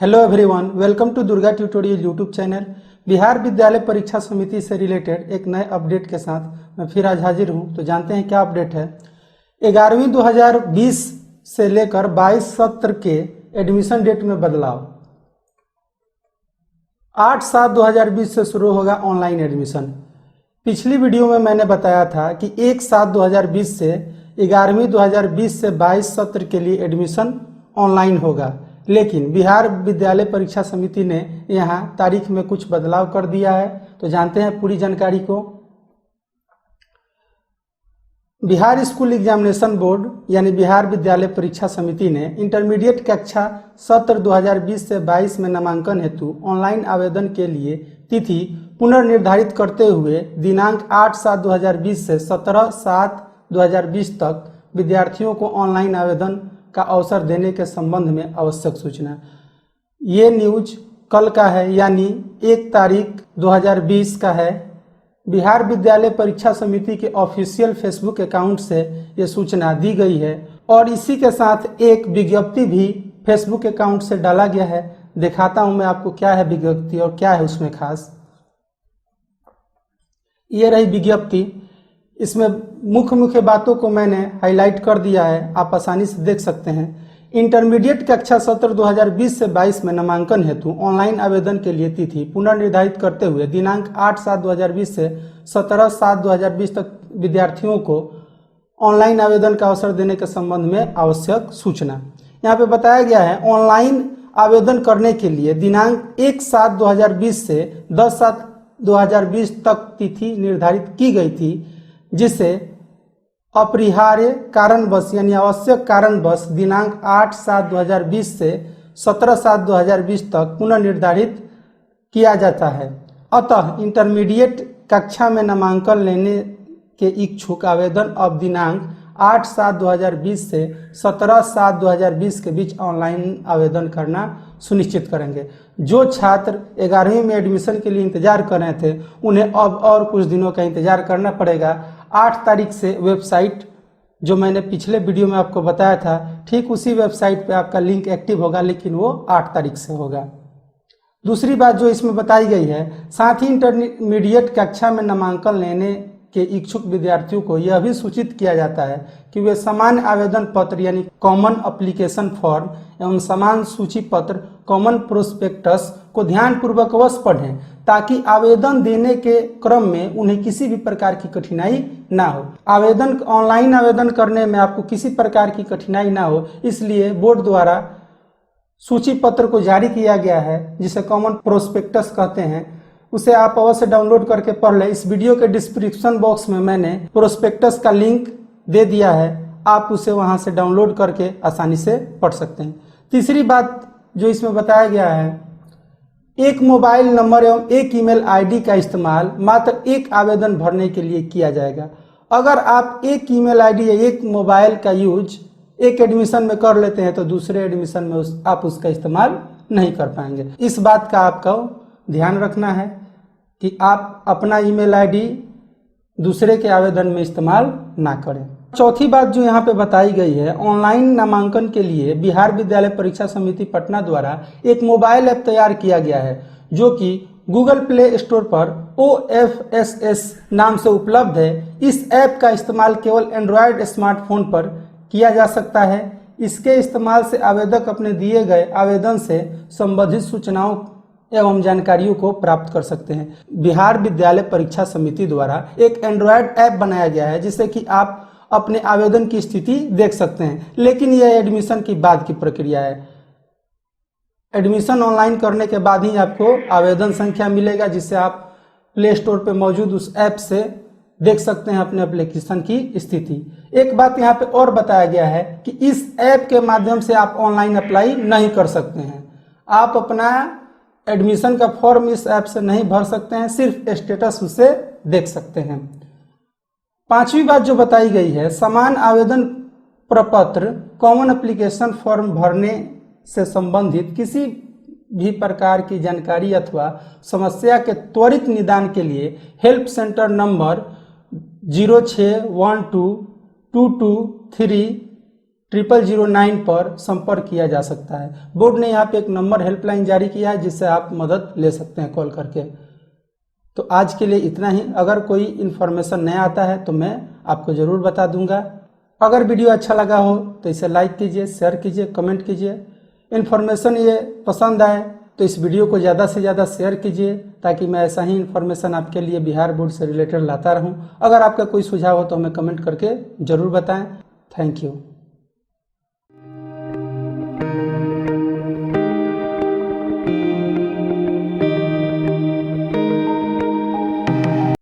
Hello everyone, welcome to Durga tutorial YouTube channel. Bihar Vidyalaya Pariksha समिति से related एक नए अपडेट के साथ मैं फिर आज हाजिर हूं। तो जानते हैं क्या अपडेट है। 11वीं 2020 से लेकर 22 सत्र के एडमिशन डेट में बदलाव। 8/7/2020 से शुरू होगा ऑनलाइन एडमिशन। पिछली वीडियो में मैंने बताया था कि 1/7/2020 से 11वीं 2020 से 22 सत्र के लिए एडमिशन ऑनलाइन होगा, लेकिन बिहार विद्यालय परीक्षा समिति ने यहाँ तारीख में कुछ बदलाव कर दिया है। तो जानते हैं पूरी जानकारी को। बिहार स्कूल एग्जामिनेशन बोर्ड यानी बिहार विद्यालय परीक्षा समिति ने इंटरमीडिएट कक्षा सत्र 2020 से 22 में नामांकन हेतु ऑनलाइन आवेदन के लिए तिथि पुनर्निर्धारित करते हुए दिनांक 8/7/2020 से 17/7/2020 तक विद्यार्थियों को ऑनलाइन आवेदन का अवसर देने के संबंध में आवश्यक सूचना। ये न्यूज कल का है, यानी 1 तारीख 2020 का है। बिहार विद्यालय परीक्षा समिति के ऑफिशियल फेसबुक अकाउंट से ये सूचना दी गई है और इसी के साथ एक विज्ञप्ति भी फेसबुक अकाउंट से डाला गया है। दिखाता हूं मैं आपको क्या है विज्ञप्ति और क्या है उसमें खास। ये रही विज्ञप्ति। इसमें मुख्य बातों को मैंने हाईलाइट कर दिया है, आप आसानी से देख सकते हैं। इंटरमीडिएट कक्षा सत्र 2020 से 22 में नामांकन हेतु ऑनलाइन आवेदन के लिए तिथि पुनर्निर्धारित करते हुए दिनांक 8/7/2020 से 17/7/2020 तक विद्यार्थियों को ऑनलाइन आवेदन का अवसर देने के संबंध में आवश्यक सूचना। यहाँ पे बताया गया है ऑनलाइन आवेदन करने के लिए दिनांक 1/7/2020 से 10/7/2020 तक तिथि निर्धारित की गई थी, जिसे अपरिहार्य कारणवश यानी आवश्यक कारणवश दिनांक 8/7/2020 से 17/7/2020 तक पुनर्निर्धारित किया जाता है। अतः इंटरमीडिएट कक्षा में नामांकन लेने के इच्छुक आवेदन अब दिनांक 8/7/2020 से 17/7/2020 के बीच ऑनलाइन आवेदन करना सुनिश्चित करेंगे। जो छात्र 11वीं में एडमिशन के लिए इंतजार कर रहे थे, उन्हें अब और कुछ दिनों का इंतजार करना पड़ेगा। 8 तारीख से वेबसाइट, जो मैंने पिछले वीडियो में आपको बताया था, ठीक उसी वेबसाइट पे आपका लिंक एक्टिव होगा, लेकिन वो 8 तारीख से होगा। दूसरी बात जो इसमें बताई गई है, साथ ही इंटरमीडिएट कक्षा में नामांकन लेने के इच्छुक विद्यार्थियों को यह भी सूचित किया जाता है कि वे समान आवेदन पत्र यानी कॉमन एप्लीकेशन फॉर्म एवं समान सूची पत्र कॉमन प्रोस्पेक्टस को ध्यानपूर्वक अवश्य पढ़ें, ताकि आवेदन देने के क्रम में उन्हें किसी भी प्रकार की कठिनाई ना हो। ऑनलाइन आवेदन करने में आपको किसी प्रकार की कठिनाई ना हो, इसलिए बोर्ड द्वारा सूची पत्र को जारी किया गया है, जिसे कॉमन प्रोस्पेक्टस कहते हैं। उसे आप अवश्य डाउनलोड करके पढ़ लें। इस वीडियो के डिस्क्रिप्शन बॉक्स में मैंने प्रोस्पेक्टस का लिंक दे दिया है, आप उसे वहां से डाउनलोड करके आसानी से पढ़ सकते हैं। तीसरी बात जो इसमें बताया गया है, एक मोबाइल नंबर एवं एक ईमेल आईडी का इस्तेमाल मात्र एक आवेदन भरने के लिए किया जाएगा। अगर आप एक ईमेल आईडी या एक मोबाइल का यूज एक एडमिशन में कर लेते हैं तो दूसरे एडमिशन में आप उसका इस्तेमाल नहीं कर पाएंगे। इस बात का आपको ध्यान रखना है कि आप अपना ईमेल आईडी दूसरे के आवेदन में इस्तेमाल ना करें। चौथी बात जो यहाँ पे बताई गई है, ऑनलाइन नामांकन के लिए बिहार विद्यालय परीक्षा समिति पटना द्वारा एक मोबाइल ऐप तैयार किया गया है, जो कि गूगल प्ले स्टोर पर OFSS नाम से उपलब्ध है। इस ऐप का इस्तेमाल केवल एंड्रॉयड स्मार्टफोन पर किया जा सकता है। इसके इस्तेमाल से आवेदक अपने दिए गए आवेदन से संबंधित सूचनाओं एवं जानकारियों को प्राप्त कर सकते हैं। बिहार विद्यालय परीक्षा समिति द्वारा एक एंड्रॉयड ऐप बनाया गया है, जिससे कि आप अपने आवेदन की स्थिति देख सकते हैं। लेकिन यह एडमिशन की बाद की प्रक्रिया है। एडमिशन ऑनलाइन करने के बाद ही आपको आवेदन संख्या मिलेगा, जिससे आप प्ले स्टोर पर मौजूद उस ऐप से देख सकते हैं अपने एप्लीकेशन की स्थिति। एक बात यहाँ पे और बताया गया है कि इस ऐप के माध्यम से आप ऑनलाइन अप्लाई नहीं कर सकते हैं। आप अपना एडमिशन का फॉर्म इस ऐप से नहीं भर सकते हैं, सिर्फ स्टेटस उसे देख सकते हैं। पांचवी बात जो बताई गई है, समान आवेदन प्रपत्र कॉमन एप्लीकेशन फॉर्म भरने से संबंधित किसी भी प्रकार की जानकारी अथवा समस्या के त्वरित निदान के लिए हेल्प सेंटर नंबर 06122223 0009 पर संपर्क किया जा सकता है। बोर्ड ने यहाँ पे एक नंबर हेल्पलाइन जारी किया है जिससे आप मदद ले सकते हैं कॉल करके। तो आज के लिए इतना ही। अगर कोई इन्फॉर्मेशन नया आता है तो मैं आपको ज़रूर बता दूंगा। अगर वीडियो अच्छा लगा हो तो इसे लाइक कीजिए, शेयर कीजिए, कमेंट कीजिए। इन्फॉर्मेशन ये पसंद आए तो इस वीडियो को ज़्यादा से ज़्यादा शेयर कीजिए ताकि मैं ऐसा ही इन्फॉर्मेशन आपके लिए बिहार बोर्ड से रिलेटेड लाता रहूं। अगर आपका कोई सुझाव हो तो हमें कमेंट करके ज़रूर बताएं। Thank you.